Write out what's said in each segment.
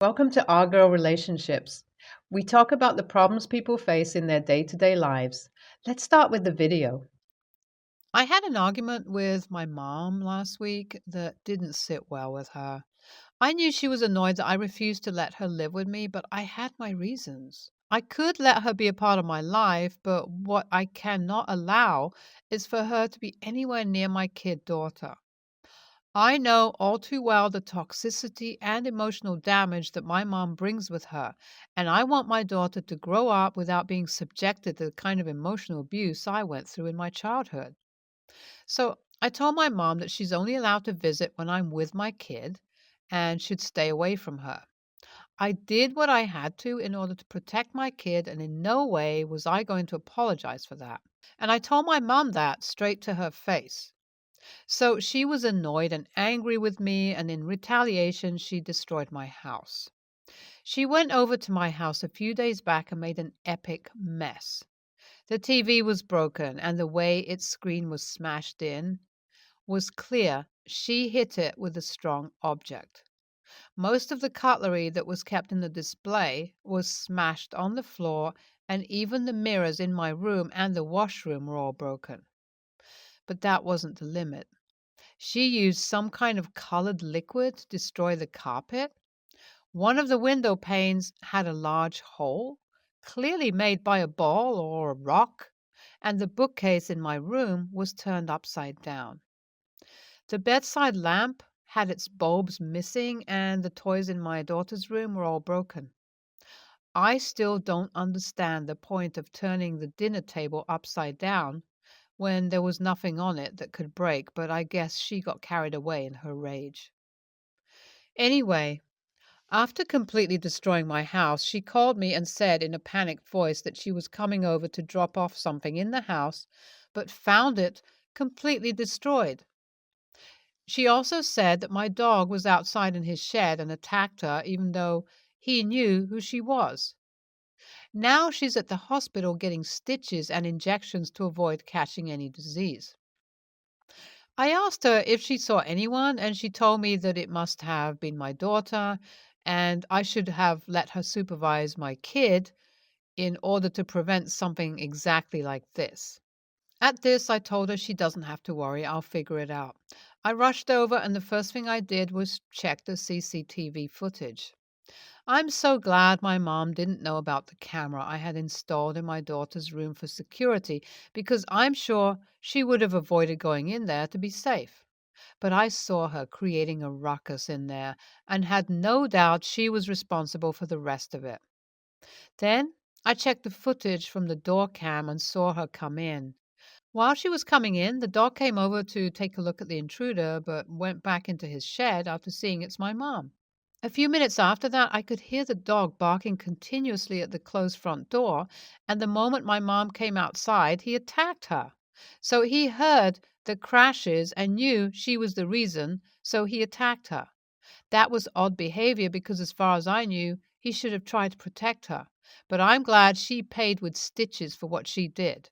Welcome to Our Girl Relationships. We talk about the problems people face in their day to day lives. Let's start with the video. I had an argument with my mom last week that didn't sit well with her. I knew she was annoyed that I refused to let her live with me, but I had my reasons. I could let her be a part of my life, but what I cannot allow is for her to be anywhere near my kid daughter. I know all too well the toxicity and emotional damage that my mom brings with her, and I want my daughter to grow up without being subjected to the kind of emotional abuse I went through in my childhood. So I told my mom that she's only allowed to visit when I'm with my kid and should stay away from her. I did what I had to in order to protect my kid, and in no way was I going to apologize for that. And I told my mom that straight to her face. So she was annoyed and angry with me, and in retaliation, she destroyed my house. She went over to my house a few days back and made an epic mess. The TV was broken, and the way its screen was smashed in was clear. She hit it with a strong object. Most of the cutlery that was kept in the display was smashed on the floor, and even the mirrors in my room and the washroom were all broken. But that wasn't the limit. She used some kind of colored liquid to destroy the carpet. One of the window panes had a large hole, clearly made by a ball or a rock, and the bookcase in my room was turned upside down. The bedside lamp had its bulbs missing, and the toys in my daughter's room were all broken. I still don't understand the point of turning the dinner table upside down when there was nothing on it that could break, but I guess she got carried away in her rage. Anyway, after completely destroying my house, she called me and said in a panicked voice that she was coming over to drop off something in the house, but found it completely destroyed. She also said that my dog was outside in his shed and attacked her, even though he knew who she was. Now she's at the hospital getting stitches and injections to avoid catching any disease. I asked her if she saw anyone, and she told me that it must have been my daughter, and I should have let her supervise my kid in order to prevent something exactly like this. At this, I told her she doesn't have to worry, I'll figure it out. I rushed over, and the first thing I did was check the CCTV footage. I'm so glad my mom didn't know about the camera I had installed in my daughter's room for security, because I'm sure she would have avoided going in there to be safe. But I saw her creating a ruckus in there and had no doubt she was responsible for the rest of it. Then I checked the footage from the door cam and saw her come in. While she was coming in, the dog came over to take a look at the intruder, but went back into his shed after seeing it's my mom. A few minutes after that, I could hear the dog barking continuously at the closed front door, and the moment my mom came outside, he attacked her. So he heard the crashes and knew she was the reason, so he attacked her. That was odd behavior because, as far as I knew, he should have tried to protect her. But I'm glad she paid with stitches for what she did.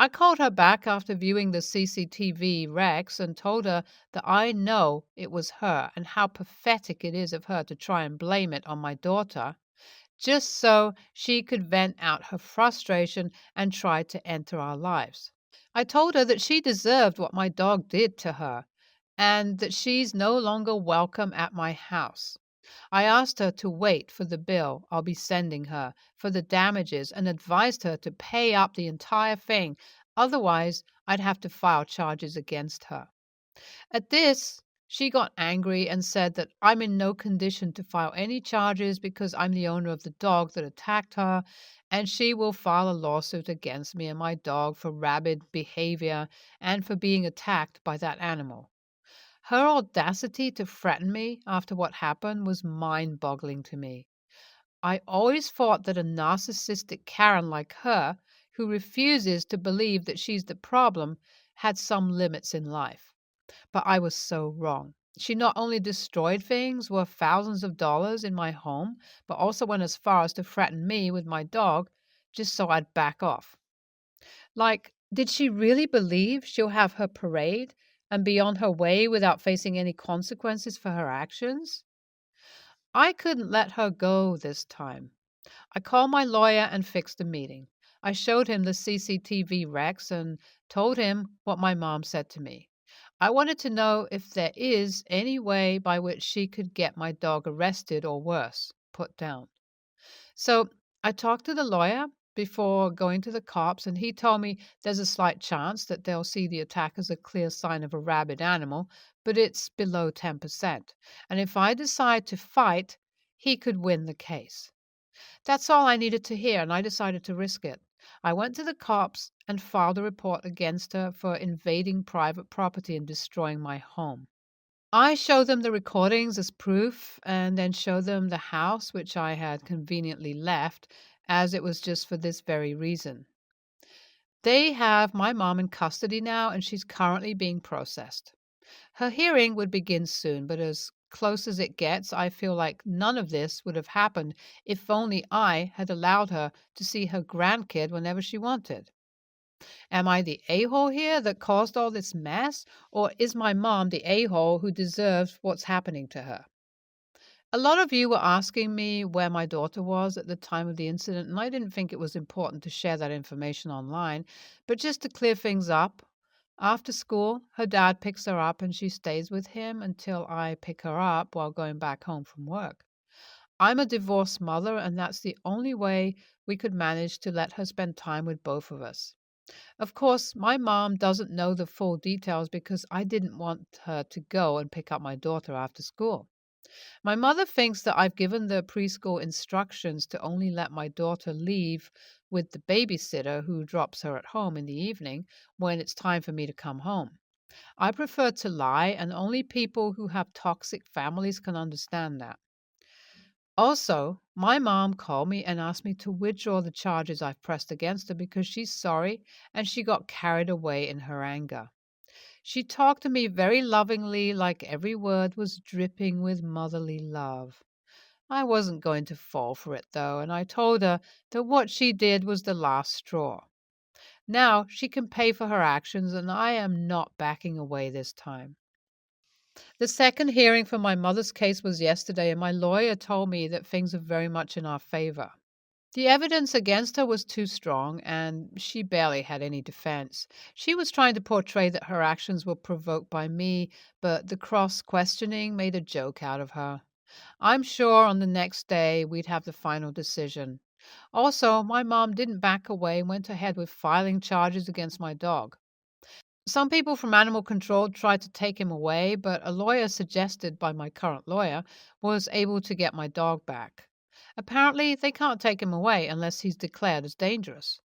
I called her back after viewing the CCTV Rex and told her that I know it was her and how pathetic it is of her to try and blame it on my daughter, just so she could vent out her frustration and try to enter our lives. I told her that she deserved what my dog did to her and that she's no longer welcome at my house. I asked her to wait for the bill I'll be sending her for the damages and advised her to pay up the entire thing. Otherwise, I'd have to file charges against her. At this, she got angry and said that I'm in no condition to file any charges because I'm the owner of the dog that attacked her, and she will file a lawsuit against me and my dog for rabid behavior and for being attacked by that animal. Her audacity to threaten me after what happened was mind boggling to me. I always thought that a narcissistic Karen like her, who refuses to believe that she's the problem, had some limits in life. But I was so wrong. She not only destroyed things worth thousands of dollars in my home, but also went as far as to threaten me with my dog just so I'd back off. Like, did she really believe she'll have her parade and be on her way without facing any consequences for her actions? I couldn't let her go this time. I called my lawyer and fixed a meeting. I showed him the CCTV recs and told him what my mom said to me. I wanted to know if there is any way by which she could get my dog arrested or worse, put down. So I talked to the lawyer before going to the cops, and he told me there's a slight chance that they'll see the attack as a clear sign of a rabid animal, but it's below 10%. And if I decide to fight, he could win the case. That's all I needed to hear, and I decided to risk it. I went to the cops and filed a report against her for invading private property and destroying my home. I showed them the recordings as proof and then showed them the house, which I had conveniently left, as it was just for this very reason. They have my mom in custody now, and she's currently being processed. Her hearing would begin soon, but as close as it gets, I feel like none of this would have happened if only I had allowed her to see her grandkid whenever she wanted. Am I the a-hole here that caused all this mess, or is my mom the a-hole who deserves what's happening to her? A lot of you were asking me where my daughter was at the time of the incident, and I didn't think it was important to share that information online. But just to clear things up, after school, her dad picks her up and she stays with him until I pick her up while going back home from work. I'm a divorced mother, and that's the only way we could manage to let her spend time with both of us. Of course, my mom doesn't know the full details because I didn't want her to go and pick up my daughter after school. My mother thinks that I've given the preschool instructions to only let my daughter leave with the babysitter who drops her at home in the evening when it's time for me to come home. I prefer to lie, and only people who have toxic families can understand that. Also, my mom called me and asked me to withdraw the charges I've pressed against her because she's sorry and she got carried away in her anger. She talked to me very lovingly, like every word was dripping with motherly love. I wasn't going to fall for it, though, and I told her that what she did was the last straw. Now she can pay for her actions, and I am not backing away this time. The second hearing for my mother's case was yesterday, and my lawyer told me that things are very much in our favor. The evidence against her was too strong, and she barely had any defense. She was trying to portray that her actions were provoked by me, but the cross questioning made a joke out of her. I'm sure on the next day we'd have the final decision. Also, my mom didn't back away and went ahead with filing charges against my dog. Some people from animal control tried to take him away, but a lawyer suggested by my current lawyer was able to get my dog back. Apparently, they can't take him away unless he's declared as dangerous.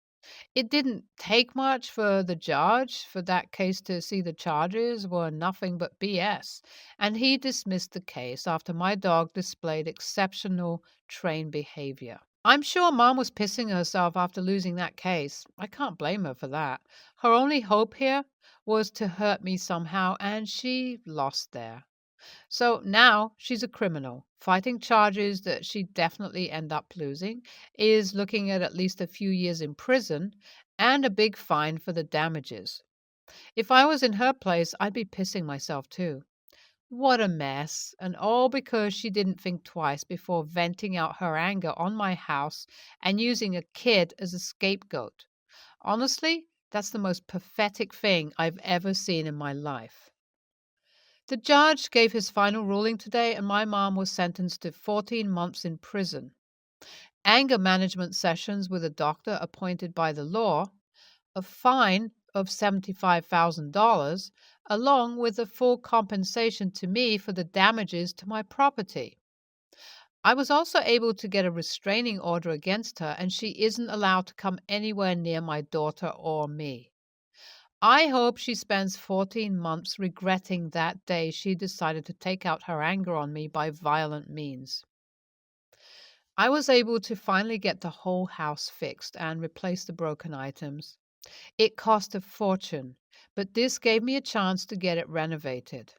It didn't take much for the judge for that case to see the charges were nothing but BS, and he dismissed the case after my dog displayed exceptional trained behavior. I'm sure Mom was pissing herself after losing that case. I can't blame her for that. Her only hope here was to hurt me somehow, and she lost there. So now she's a criminal, fighting charges that she definitely end up losing, is looking at least a few years in prison, and a big fine for the damages. If I was in her place, I'd be pissing myself too. What a mess, and all because she didn't think twice before venting out her anger on my house and using a kid as a scapegoat. Honestly, that's the most pathetic thing I've ever seen in my life. The judge gave his final ruling today, and my mom was sentenced to 14 months in prison, anger management sessions with a doctor appointed by the law, a fine of $75,000, along with a full compensation to me for the damages to my property. I was also able to get a restraining order against her, and she isn't allowed to come anywhere near my daughter or me. I hope she spends 14 months regretting that day she decided to take out her anger on me by violent means. I was able to finally get the whole house fixed and replace the broken items. It cost a fortune, but this gave me a chance to get it renovated.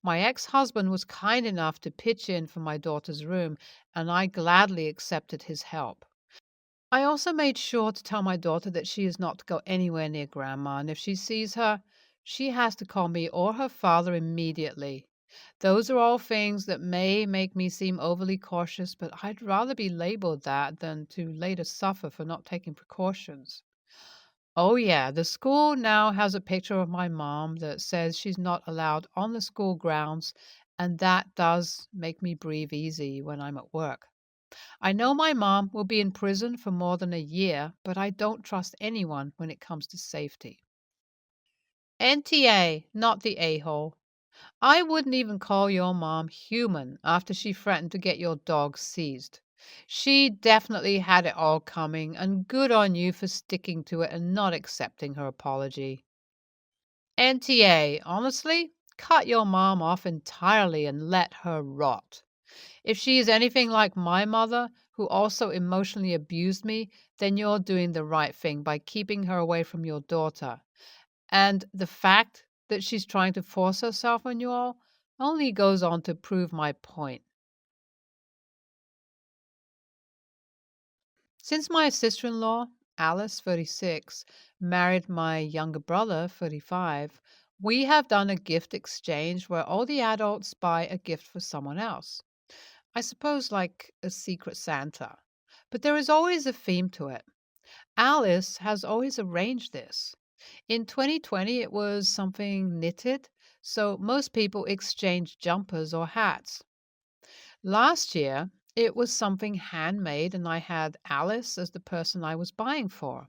My ex-husband was kind enough to pitch in for my daughter's room, and I gladly accepted his help. I also made sure to tell my daughter that she is not to go anywhere near Grandma, and if she sees her, she has to call me or her father immediately. Those are all things that may make me seem overly cautious, but I'd rather be labeled that than to later suffer for not taking precautions. Oh, yeah, the school now has a picture of my mom that says she's not allowed on the school grounds, and that does make me breathe easy when I'm at work. I know my mom will be in prison for more than a year, but I don't trust anyone when it comes to safety. NTA, not the a hole. I wouldn't even call your mom human after she threatened to get your dog seized. She definitely had it all coming, and good on you for sticking to it and not accepting her apology. NTA, honestly, cut your mom off entirely and let her rot. If she is anything like my mother, who also emotionally abused me, then you're doing the right thing by keeping her away from your daughter. And the fact that she's trying to force herself on you all only goes on to prove my point. Since my sister in law, Alice, 36, married my younger brother, 35, we have done a gift exchange where all the adults buy a gift for someone else. I suppose like a secret Santa. But there is always a theme to it. Alice has always arranged this. In 2020, it was something knitted, so most people exchanged jumpers or hats. Last year, it was something handmade, and I had Alice as the person I was buying for.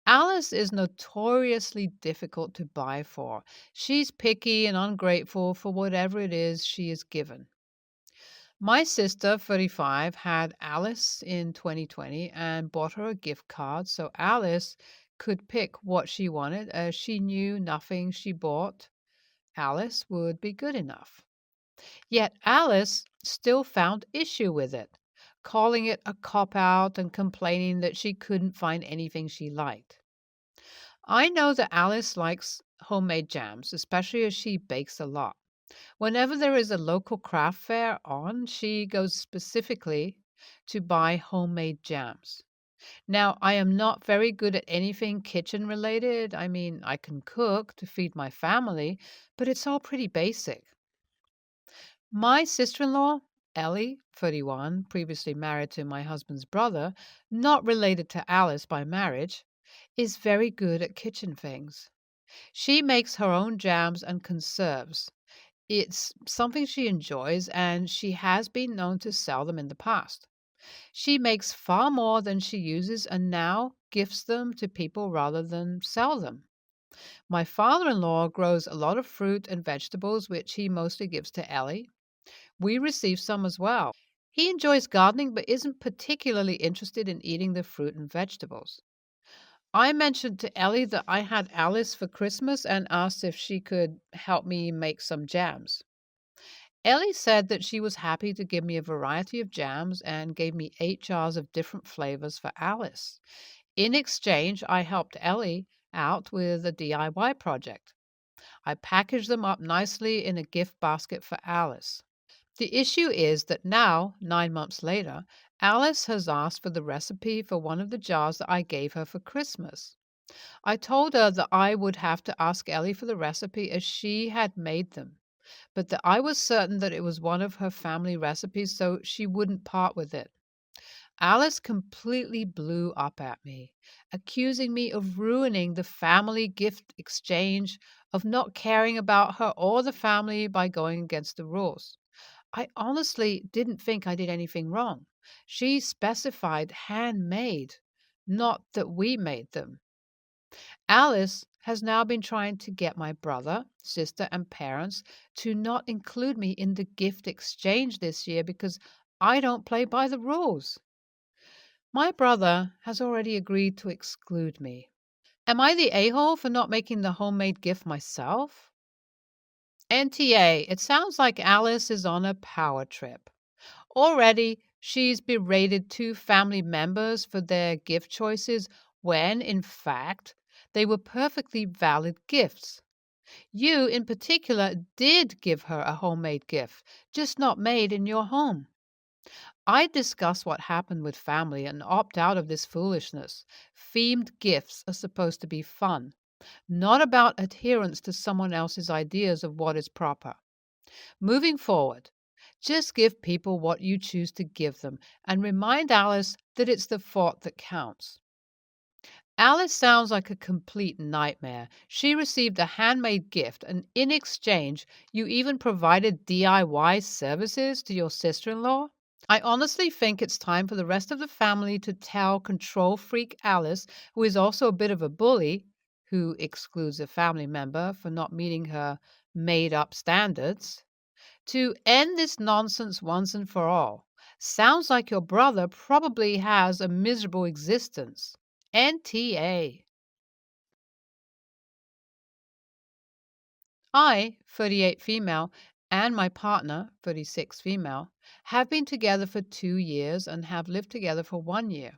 Alice is notoriously difficult to buy for. She's picky and ungrateful for whatever it is she is given. My sister, 35, had Alice in 2020 and bought her a gift card so Alice could pick what she wanted, as she knew nothing she bought Alice would be good enough. Yet Alice still found issue with it, calling it a cop out and complaining that she couldn't find anything she liked. I know that Alice likes homemade jams, especially as she bakes a lot. Whenever there is a local craft fair on, she goes specifically to buy homemade jams. Now, I am not very good at anything kitchen related. I mean, I can cook to feed my family, but it's all pretty basic. My sister in law, Ellie, 31, previously married to my husband's brother, not related to Alice by marriage, is very good at kitchen things. She makes her own jams and conserves. It's something she enjoys, and she has been known to sell them in the past. She makes far more than she uses and now gifts them to people rather than sell them. My father in law grows a lot of fruit and vegetables, which he mostly gives to Ellie. We receive some as well. He enjoys gardening but isn't particularly interested in eating the fruit and vegetables. I mentioned to Ellie that I had Alice for Christmas and asked if she could help me make some jams. Ellie said that she was happy to give me a variety of jams and gave me 8 jars of different flavors for Alice. In exchange, I helped Ellie out with a DIY project. I packaged them up nicely in a gift basket for Alice. The issue is that now, 9 months later, Alice has asked for the recipe for one of the jars that I gave her for Christmas. I told her that I would have to ask Ellie for the recipe as she had made them, but that I was certain that it was one of her family recipes, so she wouldn't part with it. Alice completely blew up at me, accusing me of ruining the family gift exchange, of not caring about her or the family by going against the rules. I honestly didn't think I did anything wrong. She specified handmade, not that we made them. Alice has now been trying to get my brother, sister, and parents to not include me in the gift exchange this year because I don't play by the rules. My brother has already agreed to exclude me. Am I the a hole for not making the homemade gift myself? NTA, it sounds like Alice is on a power trip. Already, she's berated two family members for their gift choices when, in fact, they were perfectly valid gifts. You, in particular, did give her a homemade gift, just not made in your home. I discuss what happened with family and opt out of this foolishness. Themed gifts are supposed to be fun, not about adherence to someone else's ideas of what is proper. Moving forward, just give people what you choose to give them and remind Alice that it's the thought that counts. Alice sounds like a complete nightmare. She received a handmade gift, and in exchange, you even provided DIY services to your sister in law. I honestly think it's time for the rest of the family to tell control freak Alice, who is also a bit of a bully, who excludes a family member for not meeting her made up standards, to end this nonsense once and for all. Sounds like your brother probably has a miserable existence. NTA. I, 38 female, and my partner, 36 female, have been together for 2 years and have lived together for 1 year.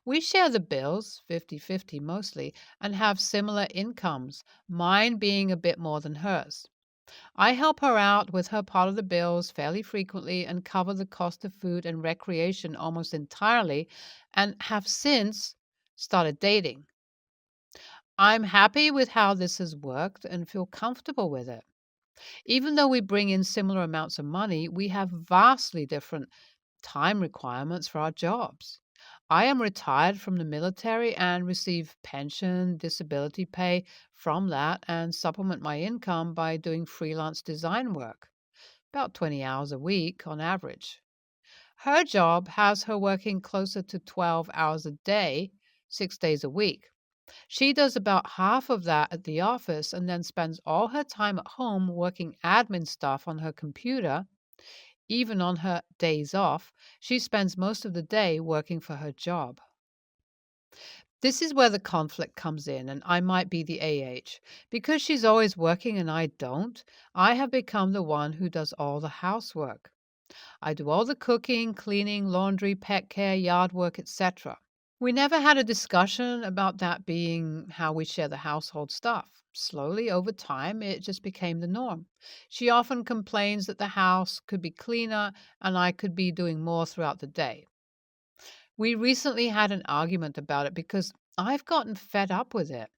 We share the bills, 50-50 mostly, and have similar incomes, mine being a bit more than hers. I help her out with her part of the bills fairly frequently and cover the cost of food and recreation almost entirely, and have since started dating. I'm happy with how this has worked and feel comfortable with it. Even though we bring in similar amounts of money, we have vastly different time requirements for our jobs. I am retired from the military and receive pension, disability pay from that, and supplement my income by doing freelance design work, about 20 hours a week on average. Her job has her working closer to 12 hours a day, 6 days a week. She does about half of that at the office and then spends all her time at home working admin stuff on her computer. Even on her days off, she spends most of the day working for her job. This is where the conflict comes in, and I might be the AH. Because she's always working and I don't, I have become the one who does all the housework. I do all the cooking, cleaning, laundry, pet care, yard work, etc. We never had a discussion about that being how we share the household stuff. Slowly, over time, it just became the norm. She often complains that the house could be cleaner and I could be doing more throughout the day. We recently had an argument about it because I've gotten fed up with it.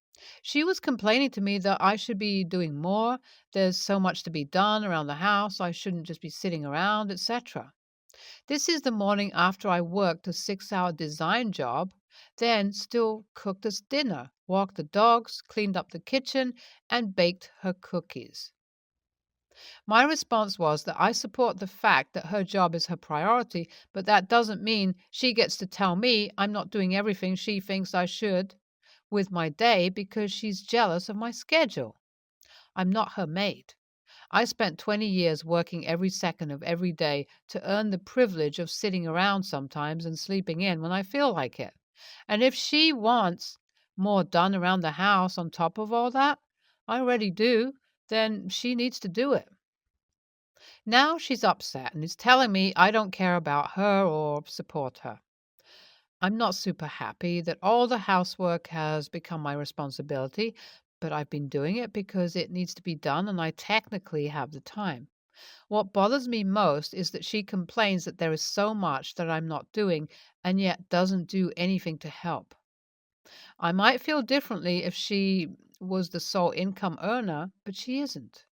She was complaining to me that I should be doing more, there's so much to be done around the house, I shouldn't just be sitting around, etc. This is the morning after I worked a 6-hour design job, then still cooked us dinner, walked the dogs, cleaned up the kitchen, and baked her cookies. My response was that I support the fact that her job is her priority, but that doesn't mean she gets to tell me I'm not doing everything she thinks I should with my day because she's jealous of my schedule. I'm not her maid. I spent 20 years working every second of every day to earn the privilege of sitting around sometimes and sleeping in when I feel like it. And if she wants more done around the house on top of all that, I already do, then she needs to do it. Now she's upset and is telling me I don't care about her or support her. I'm not super happy that all the housework has become my responsibility, but I've been doing it because it needs to be done and I technically have the time. What bothers me most is that she complains that there is so much that I'm not doing and yet doesn't do anything to help. I might feel differently if she was the sole income earner, but she isn't.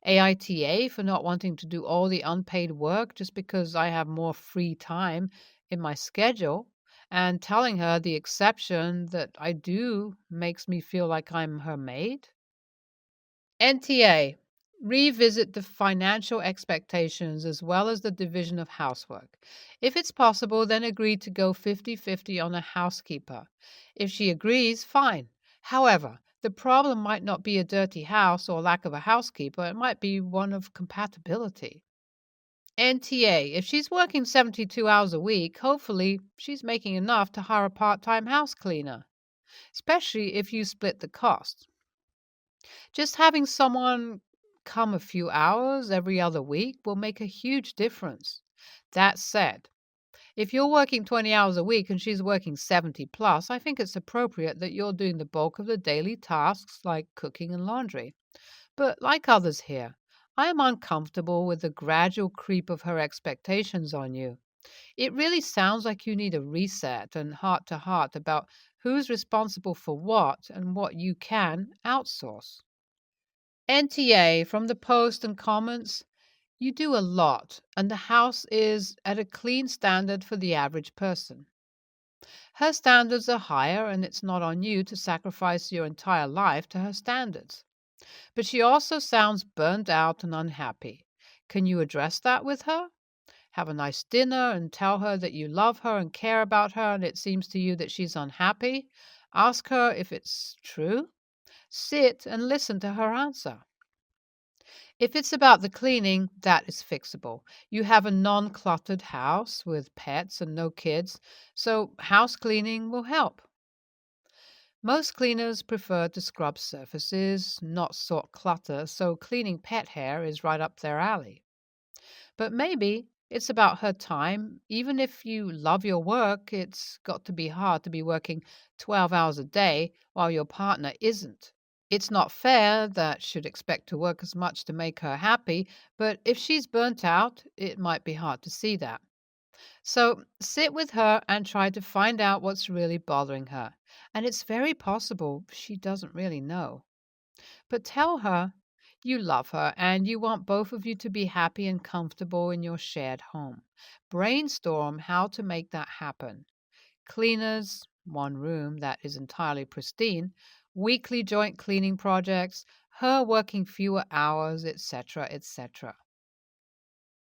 AITA for not wanting to do all the unpaid work just because I have more free time in my schedule, and telling her the exception that I do makes me feel like I'm her maid. NTA. Revisit the financial expectations as well as the division of housework. If it's possible, then agree to go 50-50 on a housekeeper. If she agrees, fine. However, the problem might not be a dirty house or lack of a housekeeper, it might be one of compatibility. NTA. If she's working 72 hours a week, hopefully she's making enough to hire a part-time house cleaner, especially if you split the cost. Just having someone come a few hours every other week will make a huge difference. That said, if you're working 20 hours a week and she's working 70 plus, I think it's appropriate that you're doing the bulk of the daily tasks like cooking and laundry. But like others here, I am uncomfortable with the gradual creep of her expectations on you. It really sounds like you need a reset and heart to heart about who's responsible for what and what you can outsource. NTA from the post and comments. You do a lot, and the house is at a clean standard for the average person. Her standards are higher, and it's not on you to sacrifice your entire life to her standards. But she also sounds burned out and unhappy. Can you address that with her? Have a nice dinner and tell her that you love her and care about her, and it seems to you that she's unhappy. Ask her if it's true. Sit and listen to her answer. If it's about the cleaning, that is fixable. You have a non cluttered house with pets and no kids, so house cleaning will help. Most cleaners prefer to scrub surfaces, not sort clutter, so cleaning pet hair is right up their alley. But maybe it's about her time. Even if you love your work, it's got to be hard to be working 12 hours a day while your partner isn't. It's not fair that she'd expect to work as much to make her happy, but if she's burnt out, it might be hard to see that. So sit with her and try to find out what's really bothering her. And it's very possible she doesn't really know. But tell her you love her and you want both of you to be happy and comfortable in your shared home. Brainstorm how to make that happen. Cleaners, one room that is entirely pristine, weekly joint cleaning projects, her working fewer hours, etc., etc.